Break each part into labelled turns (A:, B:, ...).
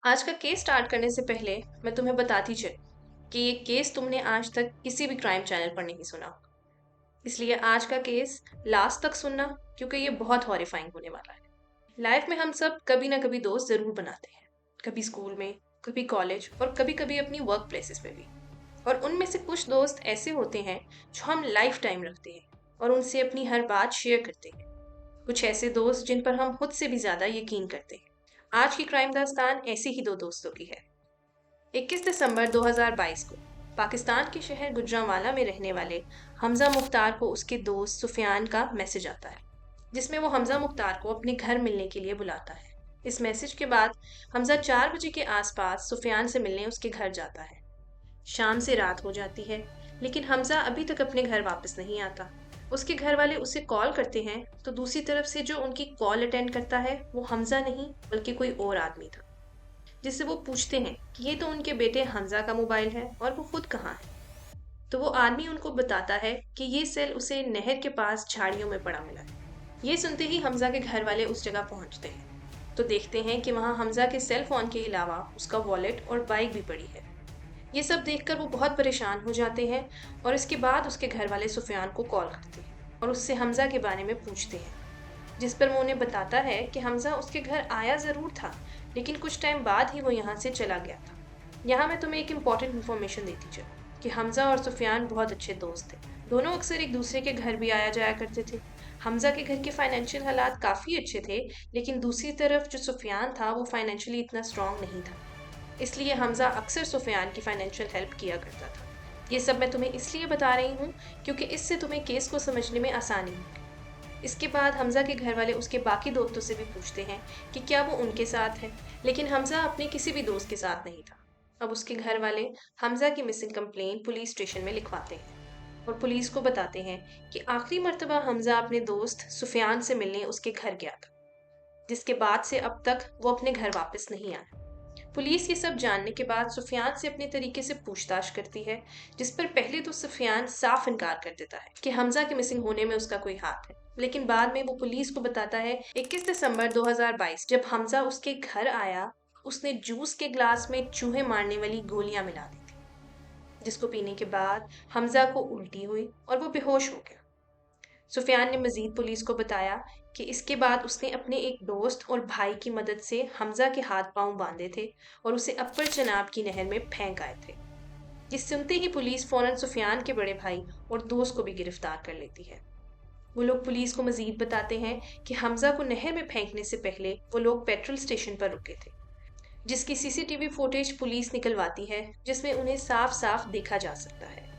A: आज का case start करने से पहले मैं तुम्हें बताती चलूं कि ये केस तुमने आज तक किसी भी क्राइम चैनल पर नहीं सुना। इसलिए आज का केस लास्ट तक सुनना, क्योंकि ये बहुत हॉरिफाइंग होने वाला है। लाइफ में हम सब कभी ना कभी दोस्त जरूर बनाते हैं, कभी स्कूल में, कभी कॉलेज और कभी कभी अपनी वर्क प्लेसेस पे भी। और उनमें से कुछ दोस्त ऐसे होते हैं जो हम लाइफ टाइम रखते हैं और उनसे अपनी हर बात शेयर करते हैं। कुछ ऐसे दोस्त जिन पर हम खुद से भी ज्यादा यकीन करते हैं। आज की क्राइम दास्तान ऐसे ही दो दोस्तों की है। 21 दिसंबर 2022 को पाकिस्तान के शहर गुजरांवाला में रहने वाले हमजा मुख्तार को उसके दोस्त सुफियान का मैसेज आता है, जिसमें वो हमजा मुख्तार को अपने घर मिलने के लिए बुलाता है। इस मैसेज के बाद हमजा 4 बजे के आसपास सुफियान से मिलने उसके घर जाता है। शाम से रात हो जाती है, लेकिन हमजा अभी तक अपने घर वापस नहीं आता। उसके घर वाले उसे कॉल करते हैं, तो दूसरी तरफ से जो उनकी कॉल अटेंड करता है वो हमजा नहीं बल्कि कोई और आदमी था, जिससे वो पूछते हैं कि ये तो उनके बेटे हमजा का मोबाइल है और वो खुद कहाँ है। तो वो आदमी उनको बताता है कि ये सेल उसे नहर के पास झाड़ियों में पड़ा मिला है। ये सुनते ही हमजा के घर वाले उस जगह पहुंचते हैं, तो देखते हैं कि वहां हमजा के सेल फोन के अलावा उसका वॉलेट और बाइक भी पड़ी है। ये सब देखकर वो बहुत परेशान हो जाते हैं और इसके बाद उसके घर वाले सुफियान को कॉल करते हैं और उससे हमजा के बारे में पूछते हैं, जिस पर वो उन्हें बताता है कि हमजा उसके घर आया ज़रूर था, लेकिन कुछ टाइम बाद ही वो यहाँ से चला गया था। यहाँ मैं तुम्हें एक इम्पॉर्टेंट इन्फॉर्मेशन देती चलूँ कि हमजा और सुफियान बहुत अच्छे दोस्त थे। दोनों अक्सर एक दूसरे के घर भी आया जाया करते थे। हमजा के घर के फाइनेंशियल हालात काफ़ी अच्छे थे, लेकिन दूसरी तरफ जो सुफियान था वो फाइनेंशियली इतना स्ट्रांग नहीं था। इसलिए हमजा अक्सर सुफियान की फाइनेंशियल हेल्प किया करता था। ये सब मैं तुम्हें इसलिए बता रही हूँ क्योंकि इससे तुम्हें केस को समझने में आसानी होगी। इसके बाद हमजा के घर वाले उसके बाकी दोस्तों से भी पूछते हैं कि क्या वो उनके साथ है, लेकिन हमजा अपने किसी भी दोस्त के साथ नहीं था। अब उसके घर वाले हमजा की मिसिंग कंप्लेंट पुलिस स्टेशन में लिखवाते हैं और पुलिस को बताते हैं कि आखिरी मर्तबा हमजा अपने दोस्त सुफियान से मिलने उसके घर गया था, जिसके बाद से अब तक वो अपने घर वापस नहीं आया। पुलिस ये सब जानने के बाद सुफियान से अपने तरीके से पूछताछ करती है, जिस पर पहले तो सुफियान साफ इनकार कर देता है कि हमजा के मिसिंग होने में उसका कोई हाथ है, लेकिन बाद में वो पुलिस को बताता है 21 दिसंबर 2022 जब हमजा उसके घर आया, उसने जूस के ग्लास में चूहे मारने वाली गोलियां मिला दी थी, जिसको पीने के बाद हमजा को उल्टी हुई और वो बेहोश हो गया। सुफियान ने मजीद पुलिस को बताया कि इसके बाद उसने अपने एक दोस्त और भाई की मदद से हमजा के हाथ पांव बांधे थे और उसे अप्पर चनाब की नहर में फेंक आए थे। ये सुनते ही पुलिस फौरन सुफियान के बड़े भाई और दोस्त को भी गिरफ्तार कर लेती है। वो लोग पुलिस को मजीद बताते हैं कि हमजा को नहर में फेंकने से पहले वो लोग पेट्रोल स्टेशन पर रुके थे, जिसकी सीसीटीवी फुटेज पुलिस निकलवाती है, जिसमें उन्हें साफ साफ देखा जा सकता है।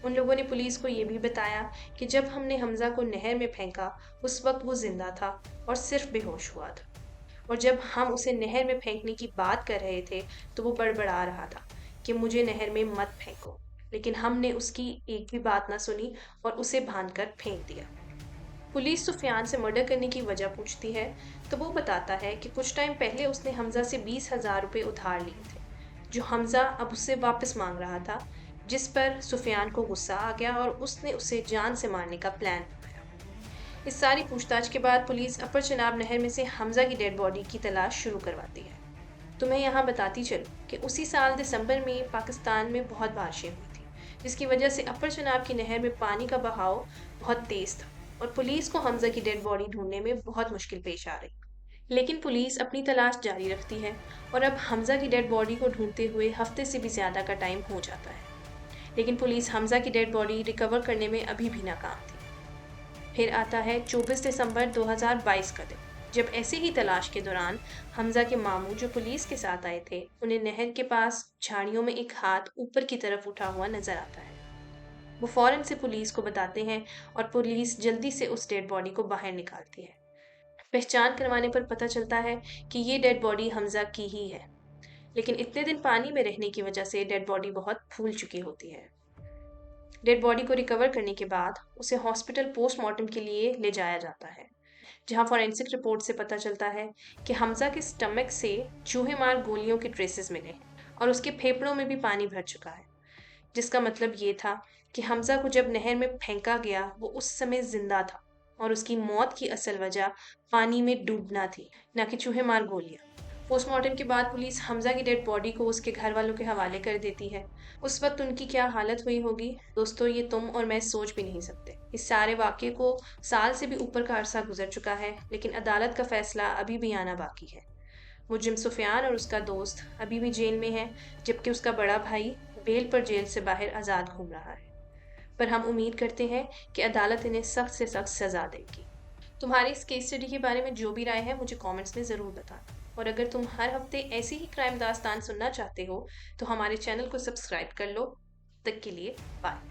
A: उन लोगों ने पुलिस को ये भी बताया कि जब हमने हमजा को नहर में फेंका, उस वक्त वो जिंदा था और सिर्फ बेहोश हुआ था, और जब हम उसे नहर में फेंकने की बात कर रहे थे तो वो बड़बड़ा रहा था कि मुझे नहर में मत फेंको, लेकिन हमने उसकी एक भी बात ना सुनी और उसे बांधकर फेंक दिया। पुलिस सुफियान से मर्डर करने की वजह पूछती है, तो वो बताता है कि कुछ टाइम पहले उसने हमजा से 20,000 रुपये उधार लिए थे, जो हमजा अब उससे वापस मांग रहा था, जिस पर सुफियान को गुस्सा आ गया और उसने उसे जान से मारने का प्लान बनाया। इस सारी पूछताछ के बाद पुलिस अपर चनाब नहर में से हमजा की डेड बॉडी की तलाश शुरू करवाती है। तो मैं यहाँ बताती चलूँ कि उसी साल दिसंबर में पाकिस्तान में बहुत बारिशें हुई थी, जिसकी वजह से अपर चनाब की नहर में पानी का बहाव बहुत तेज था और पुलिस को हमजा की डेड बॉडी ढूंढने में बहुत मुश्किल पेश आ रही। लेकिन पुलिस अपनी तलाश जारी रखती है और अब हमजा की डेड बॉडी को ढूंढते हुए हफ्ते से भी ज़्यादा का टाइम हो जाता है, लेकिन पुलिस हमजा की डेड बॉडी रिकवर करने में अभी भी नाकाम थी। फिर आता है 24 दिसंबर 2022 का दिन, जब ऐसे ही तलाश के दौरान हमजा के मामू जो पुलिस के साथ आए थे, उन्हें नहर के पास झाड़ियों में एक हाथ ऊपर की तरफ उठा हुआ नजर आता है। वो फौरन से पुलिस को बताते हैं और पुलिस जल्दी से उस डेड बॉडी को बाहर निकालती है। पहचान करवाने पर पता चलता है कि ये डेड बॉडी हमजा की ही है, लेकिन इतने दिन पानी में रहने की वजह से डेड बॉडी बहुत फूल चुकी होती है। डेड बॉडी को रिकवर करने के बाद उसे हॉस्पिटल पोस्टमार्टम के लिए ले जाया जाता है, जहां फॉरेंसिक रिपोर्ट से पता चलता है कि हमजा के स्टमक से चूहे मार गोलियों के ट्रेसेस मिले और उसके फेफड़ों में भी पानी भर चुका है, जिसका मतलब ये था कि हमजा को जब नहर में फेंका गया वो उस समय जिंदा था और उसकी मौत की असल वजह पानी में डूबना थी, न कि चूहे मार गोलियां। पोस्टमार्टम के बाद पुलिस हमजा की डेड बॉडी को उसके घर वालों के हवाले कर देती है। उस वक्त उनकी क्या हालत हुई होगी दोस्तों, ये तुम और मैं सोच भी नहीं सकते। इस सारे वाक़ये को साल से भी ऊपर का अरसा गुजर चुका है, लेकिन अदालत का फैसला अभी भी आना बाकी है। मुजरिम सुफियान और उसका दोस्त अभी भी जेल में है, जबकि उसका बड़ा भाई बेल पर जेल से बाहर आज़ाद घूम रहा है। पर हम उम्मीद करते हैं कि अदालत इन्हें सख्त से सख्त सज़ा देगी। तुम्हारी इस केस स्टडी के बारे में जो भी राय है मुझे कमेंट्स में ज़रूर बताना। और अगर तुम हर हफ्ते ऐसी ही क्राइम दास्तान सुनना चाहते हो तो हमारे चैनल को सब्सक्राइब कर लो। तब तक के लिए बाय।